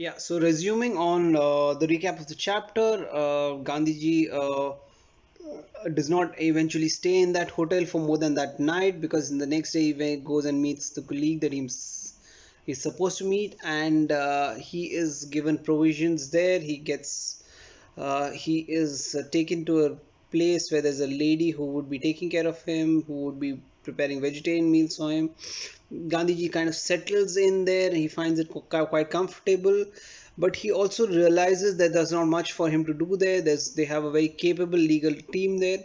Yeah, so resuming on the recap of the chapter, Gandhiji does not eventually stay in that hotel for more than that night, because in the next day he goes and meets the colleague that he's supposed to meet, and he is given provisions there. He is taken to a place where there's a lady who would be taking care of him, who would be preparing vegetarian meals for him. Gandhiji kind of settles in there. He finds it quite comfortable, but he also realizes that there's not much for him to do there. They have a very capable legal team there.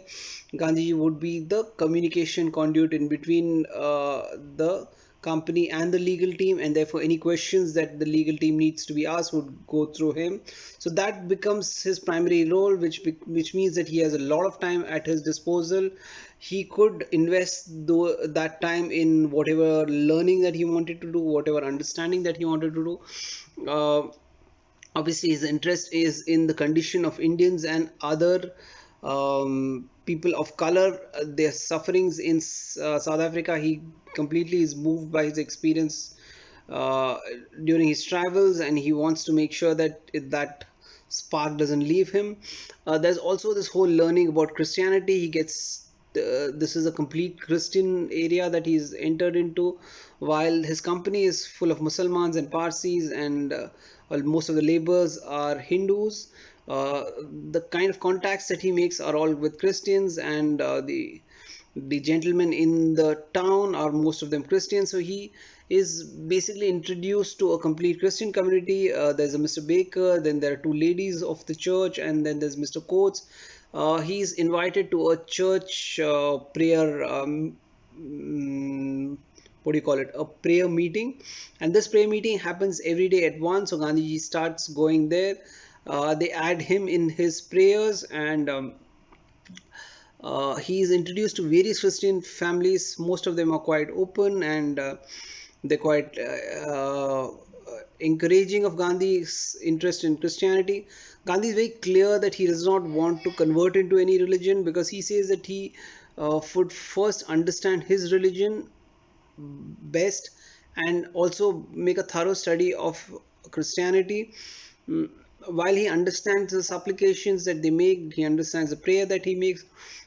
Gandhiji would be the communication conduit in between the company and the legal team, and therefore any questions that the legal team needs to be asked would go through him. So that becomes his primary role, which means that he has a lot of time at his disposal. He could invest that time in whatever learning that he wanted to do, whatever understanding that he wanted to do. Obviously his interest is in the condition of Indians and other people of color, their sufferings in South Africa. He completely is moved by his experience uh, during his travels, and he wants to make sure that that spark doesn't leave him. There's also this whole learning about Christianity. He gets this is a complete Christian area that he's entered into, while his company is full of Muslims and Parsis, and well, most of the laborers are Hindus. Uh, the kind of contacts that he makes are all with Christians, and the gentlemen in the town are most of them Christians. So he is basically introduced to a complete Christian community. There's a Mr. Baker, then there are two ladies of the church, and then there's Mr. Coates. He's invited to a church prayer. What do you call it? A prayer meeting, and this prayer meeting happens every day at 1. So Gandhiji starts going there. They add him in his prayers, and he is introduced to various Christian families. Most of them are quite open, and they're quite encouraging of Gandhi's interest in Christianity. Gandhi is very clear that he does not want to convert into any religion, because he says that he would first understand his religion best, and also make a thorough study of Christianity. Mm, While he understands the supplications that they make, he understands the prayer that he makes.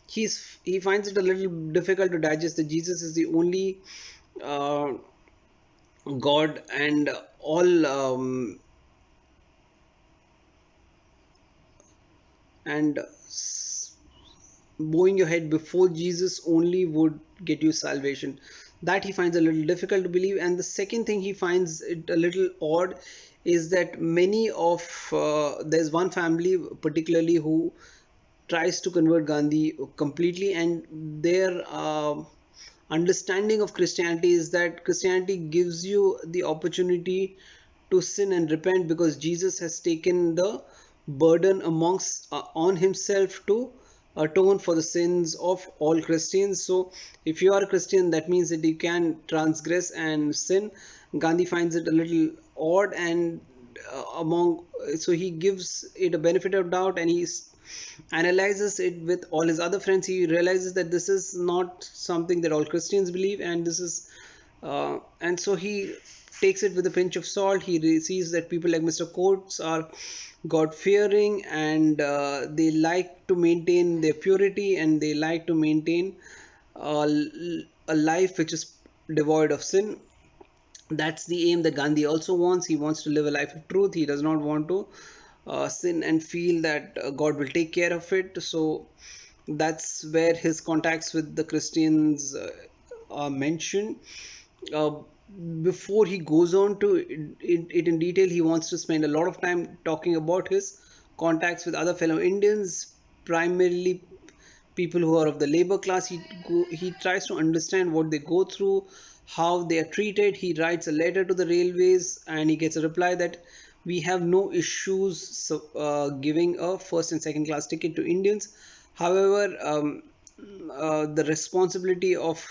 He finds it a little difficult to digest that Jesus is the only uh, God, and all and bowing your head before Jesus only would get you salvation. That he finds a little difficult to believe. And the second thing he finds it a little odd is that many of there's one family particularly who tries to convert Gandhi completely, and their understanding of Christianity is that Christianity gives you the opportunity to sin and repent, because Jesus has taken the burden amongst on himself to atone for the sins of all Christians. So if you are a Christian, that means that you can transgress and sin. Gandhi finds it a little odd, and among so he gives it a benefit of doubt, and he analyzes it with all his other friends. He realizes that this is not something that all Christians believe, and this is and so he takes it with a pinch of salt. He sees that people like Mr. Coates are God fearing, and they like to maintain their purity, and they like to maintain uh, a life which is devoid of sin. That's the aim that Gandhi also wants. He wants to live a life of truth. He does not want to sin and feel that God will take care of it. So that's where his contacts with the Christians are mentioned. Uh, Before he goes on to it in detail, he wants to spend a lot of time talking about his contacts with other fellow Indians, primarily people who are of the labor class. He tries to understand what they go through, how they are treated. He writes a letter to the railways, and he gets a reply that we have no issues giving a first and second class ticket to Indians. However, the responsibility of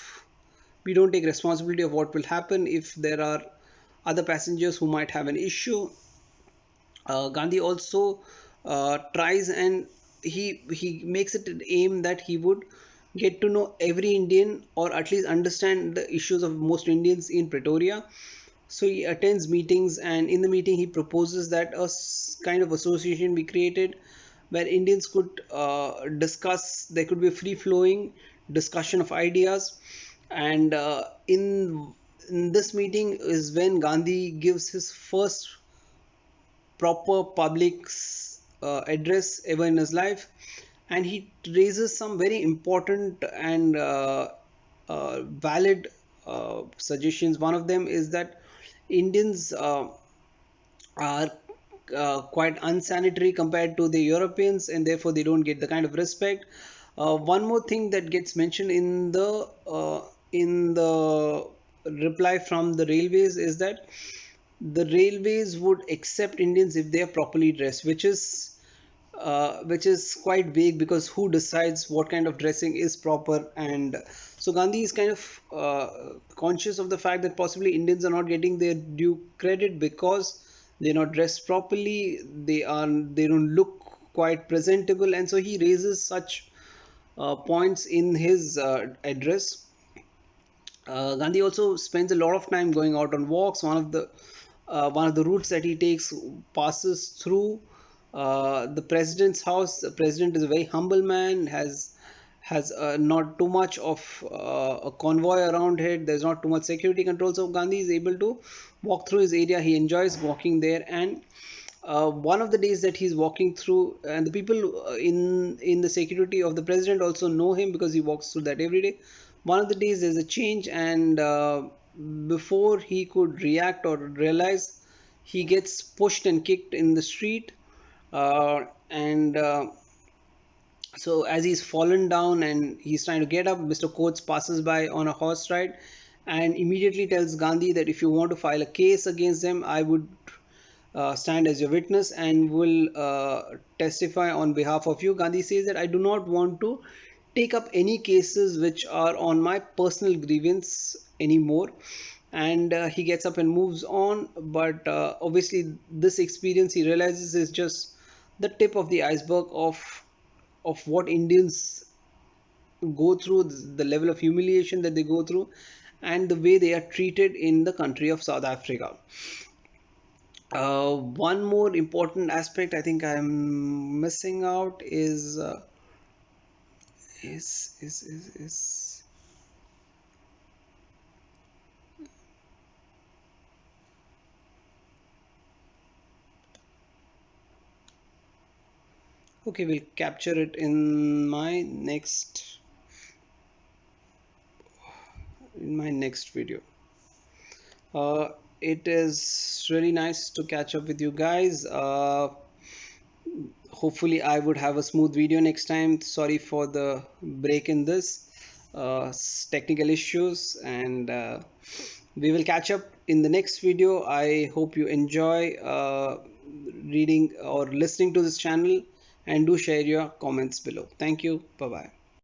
we don't take responsibility of what will happen if there are other passengers who might have an issue. Gandhi also tries, and he makes it an aim that he would get to know every Indian, or at least understand the issues of most Indians in Pretoria. So he attends meetings, and in the meeting he proposes that a kind of association be created where Indians could discuss. There could be a free flowing discussion of ideas, and in this meeting is when Gandhi gives his first proper public address ever in his life, and he raises some very important and valid suggestions. One of them is that Indians are quite unsanitary compared to the Europeans, and therefore they don't get the kind of respect. One more thing that gets mentioned in the reply from the railways is that the railways would accept Indians if they are properly dressed, which is quite vague, because who decides what kind of dressing is proper? And so Gandhi is kind of conscious of the fact that possibly Indians are not getting their due credit because they're not dressed properly, they don't look quite presentable, and so he raises such points in his address. Gandhi also spends a lot of time going out on walks. One of the routes that he takes passes through the president's house. The president is a very humble man, has not too much of a convoy around it. There's not too much security control, so Gandhi is able to walk through his area. He enjoys walking there, and one of the days that he's walking through, and the people in the security of the president also know him because he walks through that every day. One of the days there's a change, and before he could react or realize, he gets pushed and kicked in the street, and so as he's fallen down and he's trying to get up, Mr. Coates passes by on a horse ride and immediately tells Gandhi that if you want to file a case against them, I would stand as your witness and will testify on behalf of you. Gandhi says that I do not want to take up any cases which are on my personal grievance anymore. And he gets up and moves on. But obviously, this experience he realizes is just the tip of the iceberg of what Indians go through, the level of humiliation that they go through, and the way they are treated in the country of South Africa. One more important aspect I think I'm missing out is okay, we'll capture it in my next video. It is really nice to catch up with you guys. Hopefully I would have a smooth video next time. Sorry for the break in this technical issues, and we will catch up in the next video. I hope you enjoy reading or listening to this channel, and do share your comments below. Thank you. Bye bye.